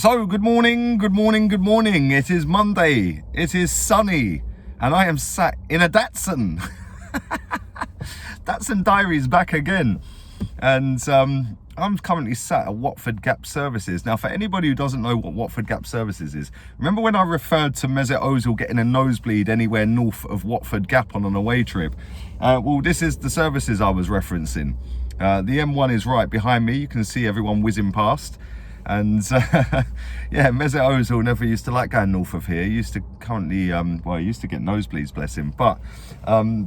So, good morning. It is Monday. It is sunny. And I am sat in a Datsun. Datsun Diaries back again. And I'm currently sat at Watford Gap Services. Now, for anybody who doesn't know what Watford Gap Services is, remember when I referred to Mesut Ozil getting a nosebleed anywhere north of Watford Gap on an away trip? Well, this is the services I was referencing. The M1 is right behind me. You can see everyone whizzing past. And yeah, Mesut Ozil never used to like going north of here. He used to currently, he used to get nosebleeds, bless him. But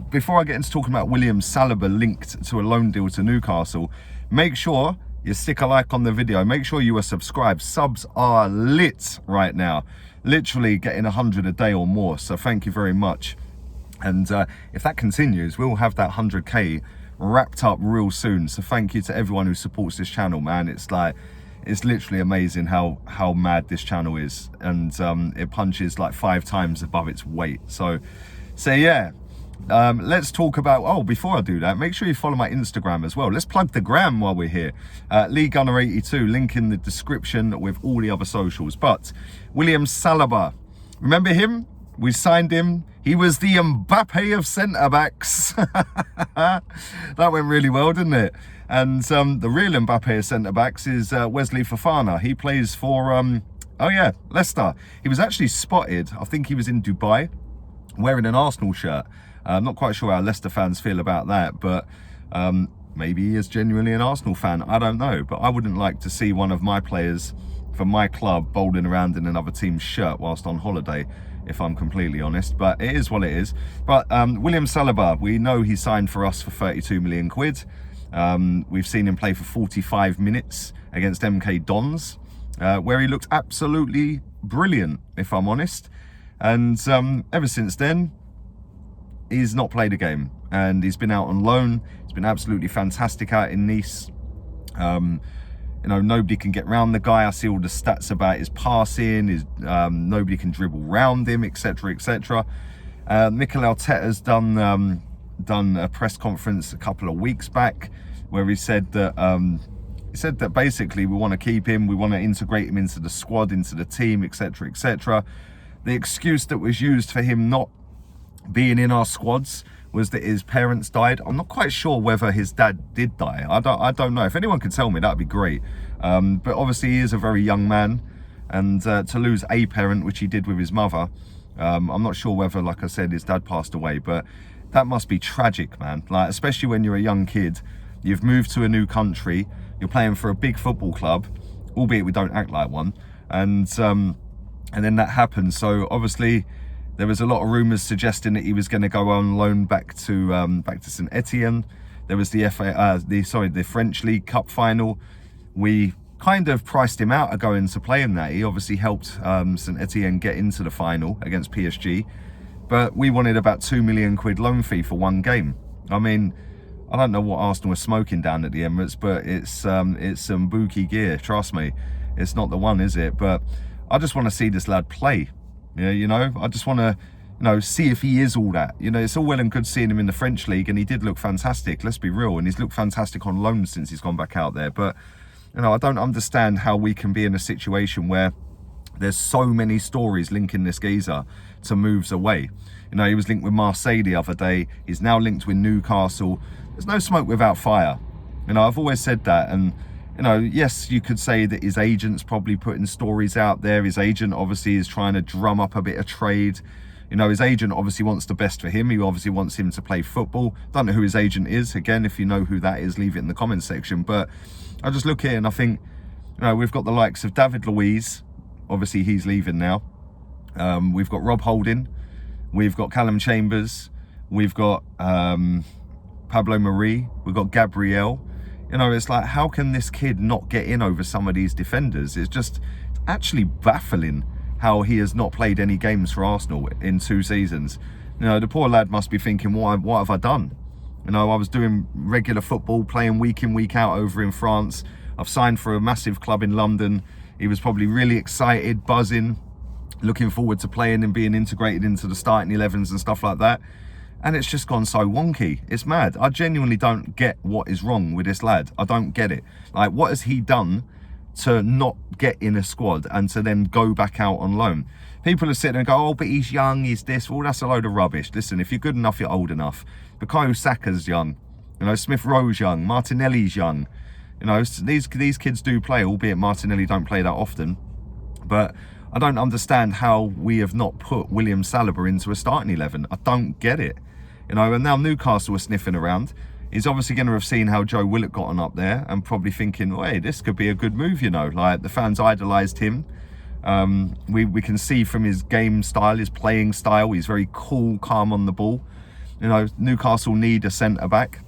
before I get into talking about William Saliba linked to a loan deal to Newcastle, make sure you stick a like on the video. Make sure you are subscribed. Subs are lit right now. Literally getting 100 a day or more. So thank you very much. And if that continues, we'll have that 100k wrapped up real soon. So thank you to everyone who supports this channel, man. It's literally amazing how mad this channel is, and it punches like 5 times above its weight. So yeah, let's talk about, oh, before I do that, make sure you follow my Instagram as well. Let's plug the gram while we're here. Lee Gunner 82, link in the description with all the other socials. But William Saliba, remember him? We signed him. He was the Mbappe of centre-backs. That went really well, didn't it? And the real Mbappe of centre-backs is Wesley Fofana. He plays for, Leicester. He was actually spotted, I think he was in Dubai, wearing an Arsenal shirt. I'm not quite sure how Leicester fans feel about that, but maybe he is genuinely an Arsenal fan. I don't know. But I wouldn't like to see one of my players from my club bowling around in another team's shirt whilst on holiday, if I'm completely honest. But it is what it is. But William Saliba, we know he signed for us for 32 million quid. We've seen him play for 45 minutes against MK Dons, where he looked absolutely brilliant, if I'm honest. And ever since then, he's not played a game, and he's been out on loan. He's been absolutely fantastic out in Nice. You know, nobody can get round the guy. I see all the stats about his passing, nobody can dribble round him, etc., etc. Mikel Arteta's done a press conference a couple of weeks back where he said that basically we want to keep him, we want to integrate him into the squad, into the team, etc., etc. The excuse that was used for him not being in our squads was that his parents died. I'm not quite sure whether his dad did die. I don't know. If anyone could tell me, that'd be great. But obviously he is a very young man, and to lose a parent, which he did with his mother, I'm not sure whether, like I said, his dad passed away, but that must be tragic, man. Like, especially when you're a young kid, you've moved to a new country, you're playing for a big football club, albeit we don't act like one, and then that happens. So obviously there was a lot of rumours suggesting that he was going to go on loan back to St Etienne. There was the French League Cup final. We kind of priced him out of going to play in that. He obviously helped St Etienne get into the final against PSG. But we wanted about 2 million quid loan fee for one game. I mean, I don't know what Arsenal was smoking down at the Emirates, but it's some bookie gear, trust me. It's not the one, is it? But I just want to see this lad play. Yeah, you know, I just want to, see if he is all that. You know, it's all well and good seeing him in the French league, and he did look fantastic, let's be real. And he's looked fantastic on loan since he's gone back out there. But, I don't understand how we can be in a situation where there's so many stories linking this geezer to moves away. He was linked with Marseille the other day. He's now linked with Newcastle. There's no smoke without fire. I've always said that. And, yes, you could say that his agent's probably putting stories out there. His agent obviously is trying to drum up a bit of trade. His agent obviously wants the best for him. He obviously wants him to play football. Don't know who his agent is. Again, if you know who that is, leave it in the comments section. But I just look here and I think, we've got the likes of David Luiz. Obviously, he's leaving now. We've got Rob Holding. We've got Callum Chambers. We've got Pablo Marie. We've got Gabriel. It's like, how can this kid not get in over some of these defenders? It's actually baffling how he has not played any games for Arsenal in 2 seasons. The poor lad must be thinking, what have I done? I was doing regular football, playing week in, week out over in France. I've signed for a massive club in London. He was probably really excited, buzzing, looking forward to playing and being integrated into the starting 11s and stuff like that. And it's just gone so wonky. It's mad. I genuinely don't get what is wrong with this lad. I don't get it. Like, what has he done to not get in a squad and to then go back out on loan. People are sitting and go, oh, but he's young, he's this. Well, that's a load of rubbish. Listen, if you're good enough, you're old enough. Bukayo Saka's young. You know, Smith Rowe's young. Martinelli's young. You know, these kids do play, albeit Martinelli don't play that often. But I don't understand how we have not put William Saliba into a starting 11. I don't get it. You know, and now Newcastle are sniffing around. He's obviously going to have seen how Joe Willock got on up there and probably thinking, well, hey, this could be a good move, you know. Like, the fans idolised him. We can see from his game style, his playing style, he's very cool, calm on the ball. You know, Newcastle need a centre-back.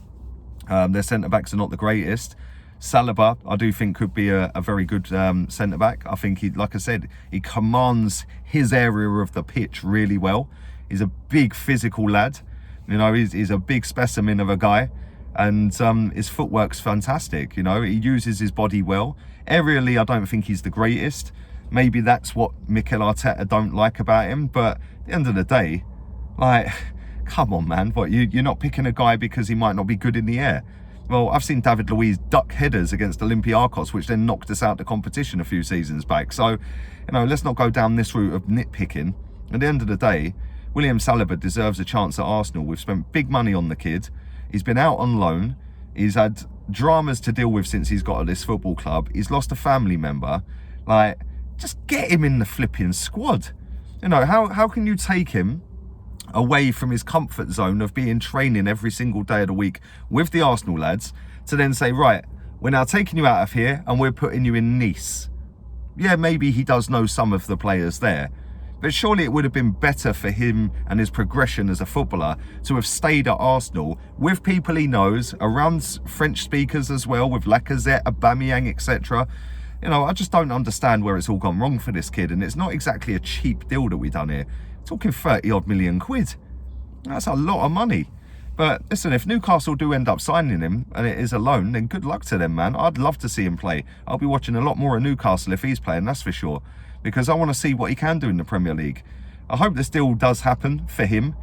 Their centre-backs are not the greatest. Saliba, I do think, could be a very good centre-back. I think, he, like I said, he commands his area of the pitch really well. He's a big physical lad. You know, he's a big specimen of a guy. And his footwork's fantastic. You know, he uses his body well. Aerially, I don't think he's the greatest. Maybe that's what Mikel Arteta don't like about him. But at the end of the day, like, come on, man. What, you're not picking a guy because he might not be good in the air? Well, I've seen David Luiz duck headers against Olympiacos, which then knocked us out the competition a few seasons back. So, you know, let's not go down this route of nitpicking. At the end of the day, William Saliba deserves a chance at Arsenal. We've spent big money on the kid. He's been out on loan. He's had dramas to deal with since he's got at this football club. He's lost a family member. Like, just get him in the flipping squad. You know, how can you take him away from his comfort zone of being training every single day of the week with the Arsenal lads to then say, right, we're now taking you out of here and we're putting you in Nice? Yeah, maybe he does know some of the players there, but surely it would have been better for him and his progression as a footballer to have stayed at Arsenal with people he knows, around French speakers as well, with Lacazette, Aubameyang, etc. You know, I just don't understand where it's all gone wrong for this kid. And it's not exactly a cheap deal that we've done here. Talking 30 odd million quid. That's a lot of money. But listen, if Newcastle do end up signing him and it is a loan, then good luck to them, man. I'd love to see him play. I'll be watching a lot more of Newcastle if he's playing, that's for sure. Because I want to see what he can do in the Premier League. I hope this deal does happen for him.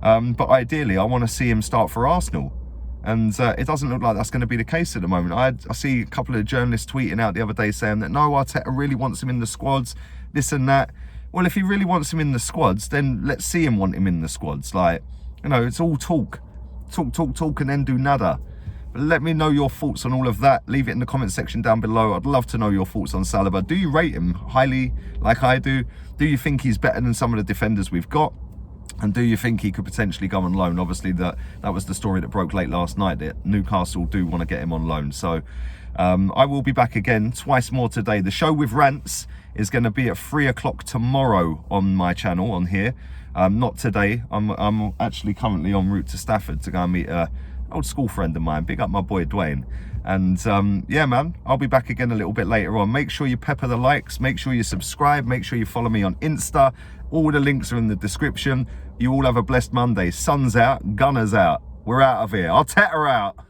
But ideally, I want to see him start for Arsenal. And it doesn't look like that's going to be the case at the moment. I see a couple of journalists tweeting out the other day saying that no, Arteta really wants him in the squads, this and that. Well, if he really wants him in the squads, then let's see him want him in the squads. Like, you know, it's all talk. Talk, and then do nada. But let me know your thoughts on all of that. Leave it in the comment section down below. I'd love to know your thoughts on Saliba. Do you rate him highly like I do? Do you think he's better than some of the defenders we've got? And do you think he could potentially go on loan? Obviously, that was the story that broke late last night, that Newcastle do want to get him on loan. So I will be back again twice more today. The show with rants is going to be at 3 o'clock tomorrow on my channel on here. Not today. I'm actually currently en route to Stafford to go and meet an old school friend of mine. Big up my boy Dwayne. And yeah, man, I'll be back again a little bit later on. Make sure you pepper the likes. Make sure you subscribe. Make sure you follow me on Insta. All the links are in the description. You all have a blessed Monday. Sun's out, Gunners out. We're out of here. Arteta out.